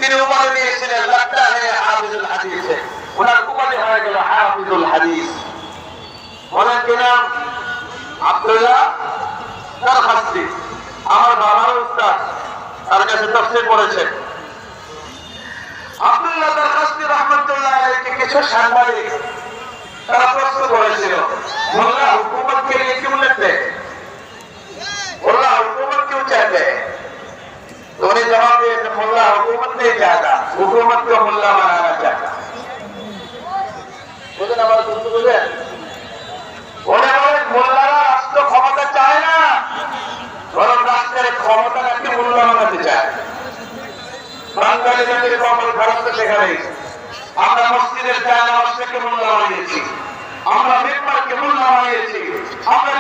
তিনি উপাধি নিয়েছিলেন লাগতা হে হাফিজুল হাদিস, ওনার উপাধি হয়ে গেল হাফিজুল হাদিস। বলেন কি নাম? আব্দুল্লাহ দরখাস্তি, আমার বাবার উস্তাদ, তার কাছে তাফসীর পড়েছেন। আব্দুল্লাহ দরখাস্তি রাহমাতুল্লাহ আলাইহি কিছু সাংবাদিক তারা প্রশ্ন করেছিল, মোল্লা হুকুমত के लिए क्यों लिखते हैं, मोल्ला हुकूमत क्यों चाहते हैं? तो उन्हें जवाब दिया कि मोल्ला हुकूमत नहीं चाहता, हुकूमत को मोल्ला बनाना चाहता। बुझेन আমার কথা বুঝেন? ওরা বলে মোল্লারা রাষ্ট্র ক্ষমতা চায় না, বরং রাষ্ট্রের ক্ষমতা নাকি মোল্লা বানাতে চায়। বাঙালি জাতির কপাল খারাপ তো সেখানেই। আমরা মসজিদের জায়নামাজ থেকে মোল্লা বানিয়েছি, আমরা মিম্বরকে মোল্লা বানিয়েছি, আমরা